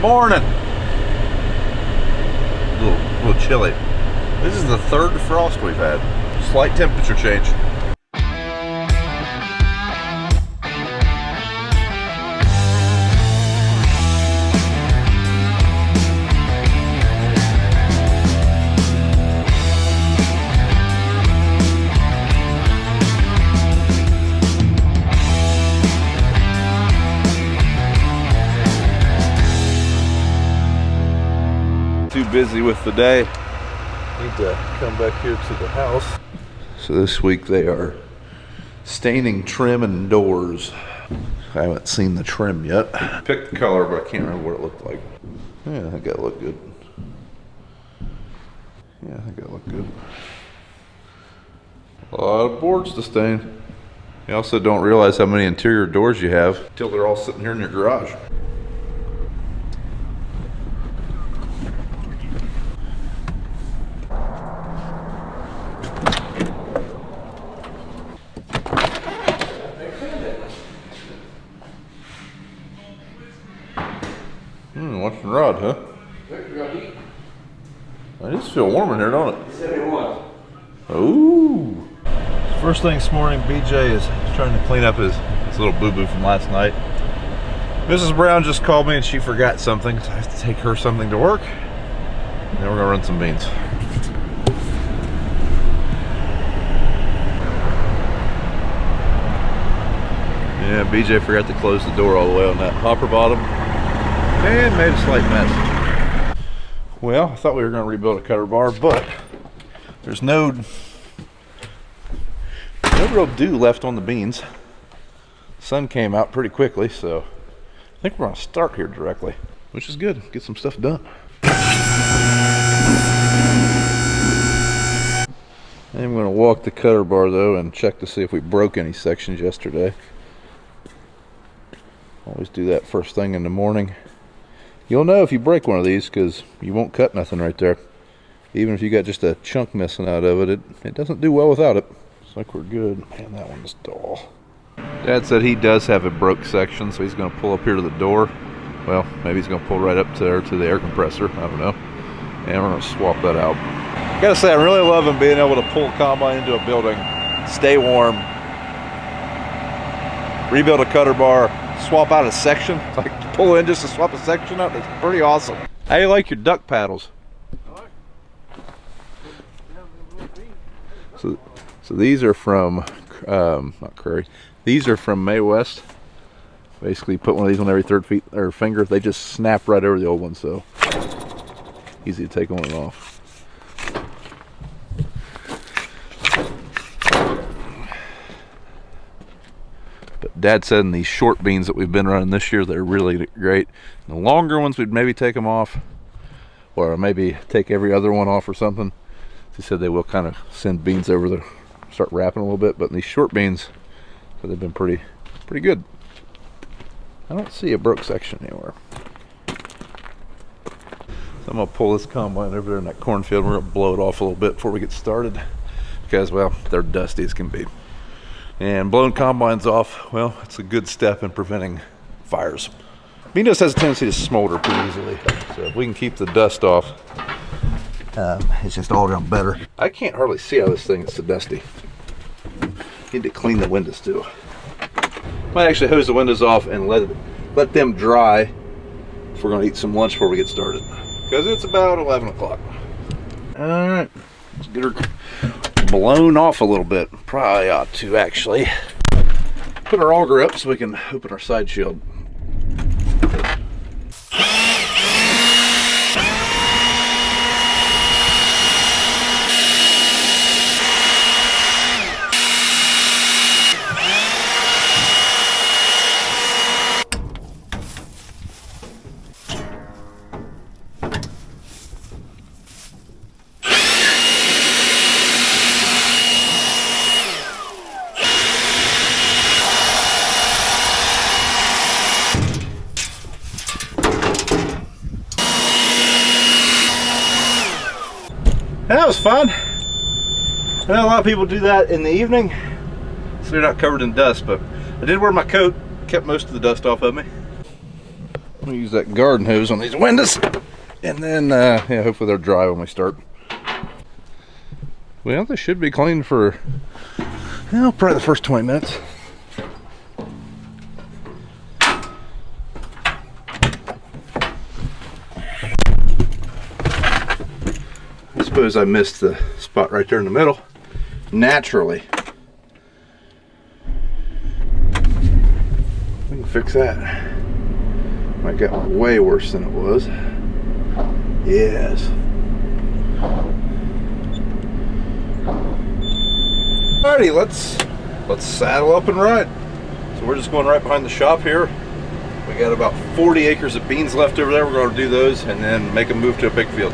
Morning. A little chilly. This is the third frost we've had. Slight temperature change. Too busy with the day. Need to come back here to the house. So this week they are staining trim and doors. I haven't seen the trim yet. Picked the color, but I can't remember what it looked like. Yeah, I think that looked good. Yeah, I think that looked good. A lot of boards to stain. You also don't realize how many interior doors you have until they're all sitting here in your garage. Watching Rod, huh? I just feel warm in here, don't it? 71. Ooh. First thing this morning, BJ is trying to clean up his little boo-boo from last night. Mrs. Brown just called me and she forgot something, so I have to take her something to work. And then we're gonna run some beans. Yeah, BJ forgot to close the door all the way on that hopper bottom. And made a slight mess. Well, I thought we were going to rebuild a cutter bar, but there's no real dew left on the beans. Sun came out pretty quickly, so I think we're going to start here directly, which is good. Get some stuff done. I'm going to walk the cutter bar though and check to see if we broke any sections yesterday. Always do that first thing in the morning. You'll know if you break one of these because you won't cut nothing right there. Even if you got just a chunk missing out of it, it doesn't do well without it. Looks like we're good. Man, that one's dull. Dad said he does have a broke section, so he's going to pull up here to the door. Well, maybe he's going to pull right up there to the air compressor. I don't know. And we're going to swap that out. Gotta say, I'm really loving being able to pull a combine into a building, stay warm, rebuild a cutter bar, swap out a section. Like pull in just to swap a section out. It's pretty awesome. How you like your duck paddles? So these are from not Curry. These are from May West. Basically, put one of these on every third finger. They just snap right over the old one, so easy to take on and off. But Dad said in these short beans that we've been running this year, they're really great. The longer ones, we'd maybe take them off, or maybe take every other one off or something. He said they will kind of send beans over there, start wrapping a little bit. But in these short beans, so they've been pretty good. I don't see a broke section anywhere. So I'm gonna pull this combine over there in that cornfield. We're gonna blow it off a little bit before we get started, because well, they're dusty as can be. And blowing combines off, well, it's a good step in preventing fires. Bean dust has a tendency to smolder pretty easily, so if we can keep the dust off, it's just all around better. I can't hardly see how this thing is so dusty. Need to clean the windows too. Might actually hose the windows off and let them dry if we're going to eat some lunch before we get started, because it's about 11 o'clock. All right, let's get her blown off a little bit. Probably ought to actually put our auger up so we can open our side shield. That was fun. I know a lot of people do that in the evening, so they're not covered in dust, but I did wear my coat, kept most of the dust off of me. We'll use that garden hose on these windows, and then yeah, hopefully they're dry when we start. Well, they should be clean for, well, probably the first 20 minutes. I suppose I missed the spot right there in the middle. Naturally. We can fix that. Might get way worse than it was. Yes. Alrighty, let's saddle up and ride. So we're just going right behind the shop here. We got about 40 acres of beans left over there. We're going to do those and then make a move to a big field.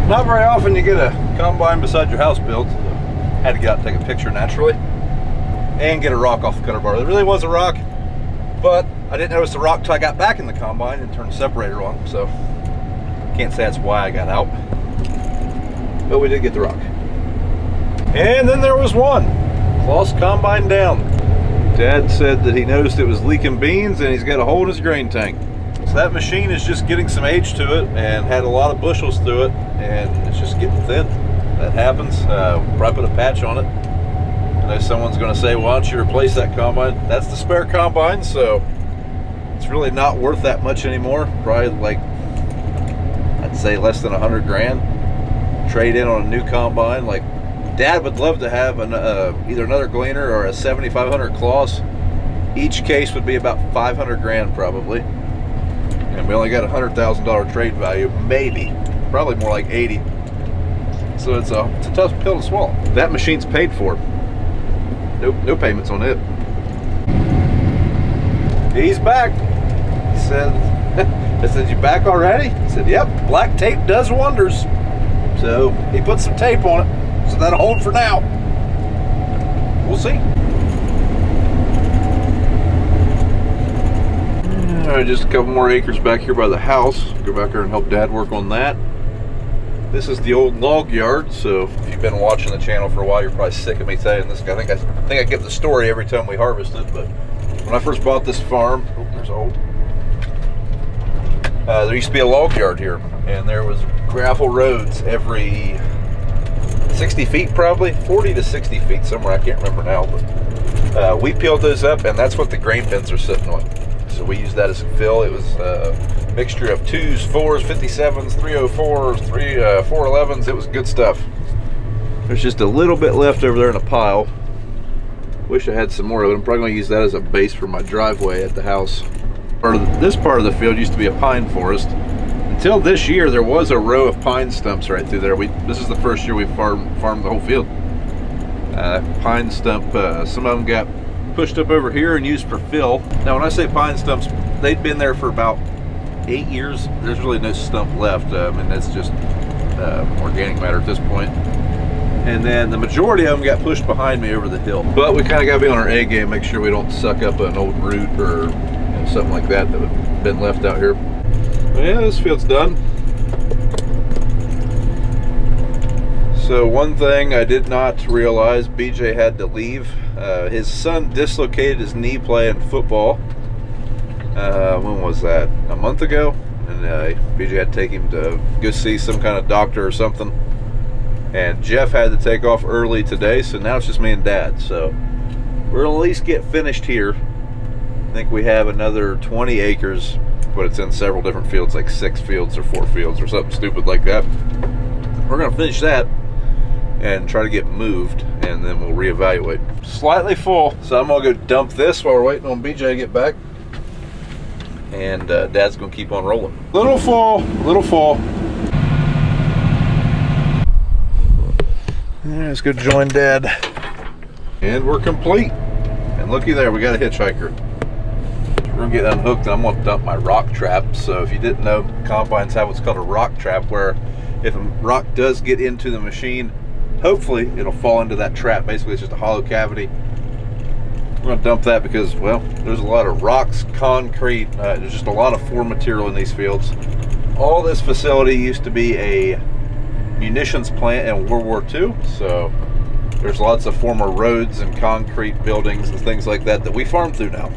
Not very often you get a combine beside your house built. So had to get out and take a picture naturally and get a rock off the cutter bar. There really was a rock, but I didn't notice the rock till I got back in the combine and turned the separator on, so can't say that's why I got out, but we did get the rock. And then there was one lost combine down. Dad said that he noticed it was leaking beans and he's got a hole in his grain tank. So that machine is just getting some age to it and had a lot of bushels through it, and it's just getting thin. That happens. Probably put a patch on it. I know someone's going to say, why don't you replace that combine? That's the spare combine, so it's really not worth that much anymore. Probably like, I'd say less than 100 grand. Trade in on a new combine. Like, Dad would love to have an, either another Gleaner or a 7500 Claas. Each case would be about 500 grand probably. And we only got $100,000 trade value, maybe, probably more like 80. So it's a tough pill to swallow. That machine's paid for. No payments on it. He's back. He said, I said, you back already? He said, yep, black tape does wonders. So he put some tape on it, so that'll hold for now. We'll see. Just a couple more acres back here by the house. Go back there and help Dad work on that. This is the old log yard, so if you've been watching the channel for a while, you're probably sick of me saying this. I think I give the story every time we harvest it, but when I first bought this farm, oh, there's old. There used to be a log yard here, and there was gravel roads every 60 feet probably, 40 to 60 feet somewhere, I can't remember now, but we peeled those up, and that's what the grain bins are sitting on. So we used that as a fill. It was a mixture of 2s, 4s, 57s, 304s, 411s. It was good stuff. There's just a little bit left over there in a pile. Wish I had some more of it. I'm probably going to use that as a base for my driveway at the house. This part of the field used to be a pine forest. Until this year, there was a row of pine stumps right through there. This is the first year we farmed the whole field. Pine stump, some of them got pushed up over here and used for fill. Now when I say pine stumps, they'd been there for about 8 years. There's really no stump left. And that's just organic matter at this point. And then the majority of them got pushed behind me over the hill. But we kind of got to be on our A game, make sure we don't suck up an old root or something like that that had been left out here. But yeah, this field's done. So one thing I did not realize, BJ had to leave. His son dislocated his knee playing football. When was that? A month ago? And BJ had to take him to go see some kind of doctor or something. And Jeff had to take off early today, so now it's just me and Dad. So we're gonna at least get finished here. I think we have another 20 acres, but it's in several different fields, like 6 fields or 4 fields or something stupid like that. We're gonna finish that and try to get moved, and then we'll reevaluate. Slightly full, so I'm gonna go dump this while we're waiting on BJ to get back. And Dad's gonna keep on rolling. Little full, little full. Let's go join Dad. And we're complete. And looky there, we got a hitchhiker. We're gonna get unhooked and I'm gonna dump my rock trap. So if you didn't know, combines have what's called a rock trap, where if a rock does get into the machine, hopefully it'll fall into that trap. Basically it's just a hollow cavity. We're gonna dump that because, well, there's a lot of rocks, concrete, there's just a lot of foreign material in these fields. All this facility used to be a munitions plant in World War II, so there's lots of former roads and concrete buildings and things like that that we farm through now.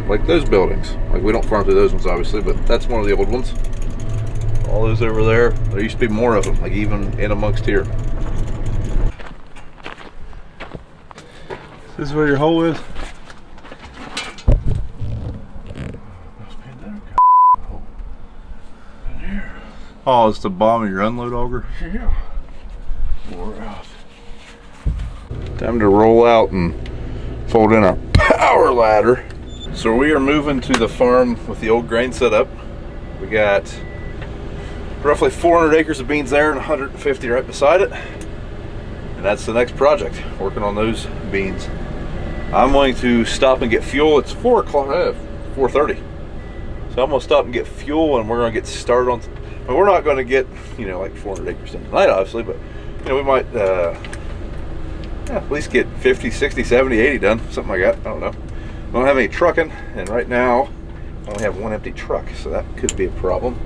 Like those buildings. Like, we don't farm through those ones obviously, but that's one of the old ones. All those over there, there used to be more of them, like even in amongst here. This is where your hole is? Oh, it's the bottom of your unload auger? Yeah. Wore out. Time to roll out and fold in our power ladder. So we are moving to the farm with the old grain setup. We got roughly 400 acres of beans there and 150 right beside it. And that's the next project, working on those beans. I'm going to stop and get fuel. It's 4:30. So I'm gonna stop and get fuel and we're gonna get started on, well, we're not gonna get, like 400 acres in tonight, obviously, but we might at least get 50, 60, 70, 80 done, something like that. I don't know. I don't have any trucking, and right now I only have one empty truck, so that could be a problem.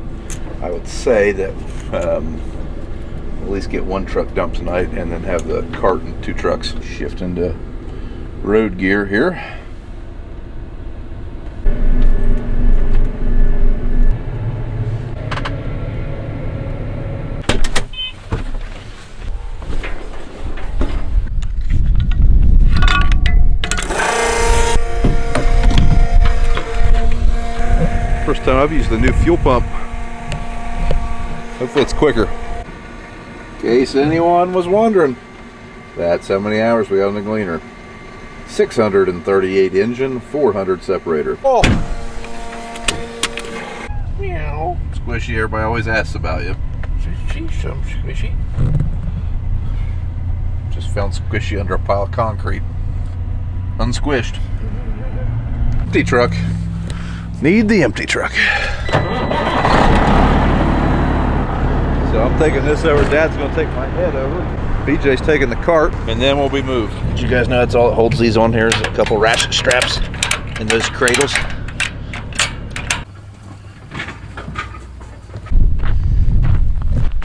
I would say that at least get one truck dumped tonight and then have the cart and 2 trucks. Shift into road gear here. First time I've used the new fuel pump. Hopefully it's quicker. In case anyone was wondering, that's how many hours we got on the Gleaner. 638 engine, 400 separator. Oh! Meow. Squishy, everybody always asks about you. Squishy. Just found Squishy under a pile of concrete. Unsquished. Empty truck. Need the empty truck. So I'm taking this over. Dad's gonna take my head over. BJ's taking the cart, and then we'll be moved. Did you guys know that's all that holds these on here is a couple ratchet straps and those cradles?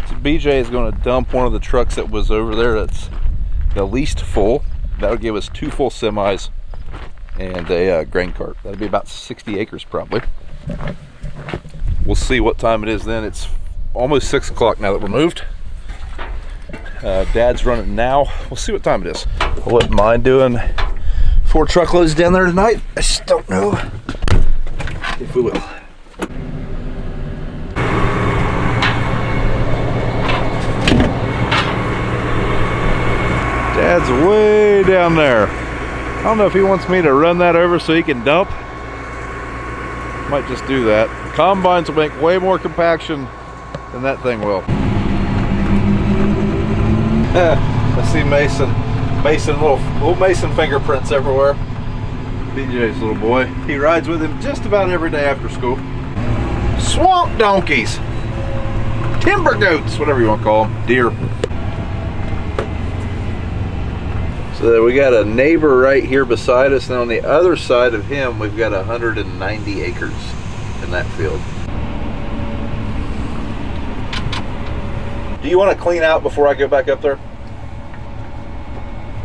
So BJ is gonna dump one of the trucks that was over there that's the least full. That would give us 2 full semis and a grain cart. That'd be about 60 acres probably. We'll see what time it is then. It's almost 6 o'clock now that we're moved. Dad's running now. We'll see what time it is. I wouldn't mind doing 4 truckloads down there tonight. I just don't know if we will. Dad's way down there. I don't know if he wants me to run that over so he can dump. Might just do that. Combines will make way more compaction than that thing will. I see Mason, little Mason fingerprints everywhere. BJ's little boy. He rides with him just about every day after school. Swamp donkeys, timber goats, whatever you want to call them, deer. So we got a neighbor right here beside us, and on the other side of him, we've got 190 acres in that field. Do you want to clean out before I go back up there?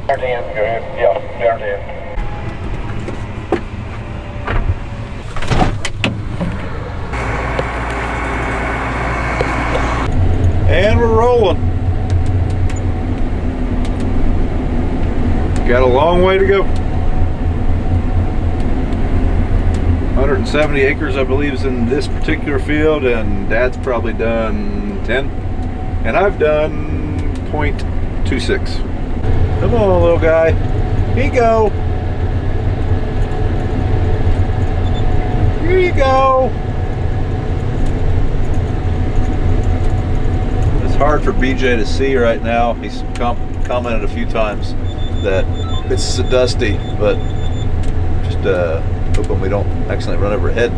Go ahead. Yeah, there. And we're rolling. Got a long way to go. 170 acres, I believe, is in this particular field, and Dad's probably done 10, and I've done 0.26. Come on, little guy. Here you go. Here you go. It's hard for BJ to see right now. He's commented a few times that it's dusty, but just hoping we don't accidentally run overhead.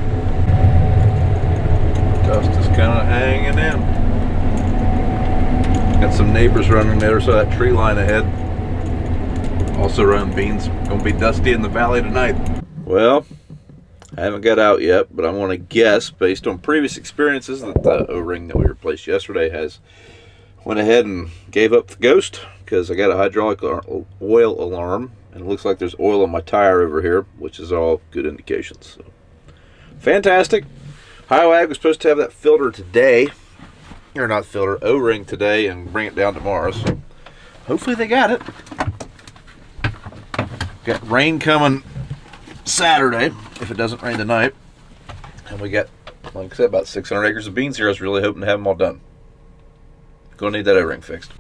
Dust is kind of hanging in. Got some neighbors running there, so that tree line ahead. Also running beans. Gonna be dusty in the valley tonight. Well, I haven't got out yet, but I want to guess, based on previous experiences, that the O-ring that we replaced yesterday has went ahead and gave up the ghost, because I got a hydraulic oil alarm, and it looks like there's oil on my tire over here, which is all good indications. So, fantastic. HiWag was supposed to have that filter today, or not filter, O-ring today, and bring it down tomorrow. So hopefully they got it. Got rain coming Saturday, if it doesn't rain tonight. And we got, like I said, about 600 acres of beans here. I was really hoping to have them all done. Gonna need that O-ring fixed.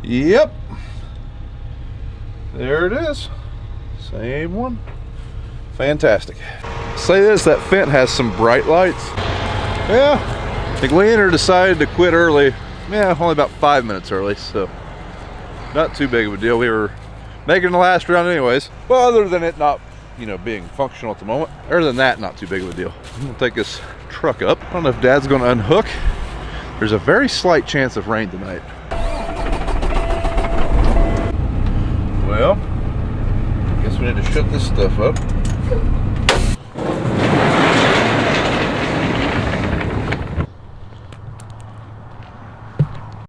Yep. There it is. Same one. Fantastic. Say this, that Fendt has some bright lights. Yeah. The Gleaner decided to quit early. Yeah, only about 5 minutes early, so not too big of a deal. We were making the last round anyways. Well, other than it not, being functional at the moment. Other than that, not too big of a deal. I'm gonna take this truck up. I don't know if Dad's gonna unhook. There's a very slight chance of rain tonight. Well, I guess we need to shut this stuff up.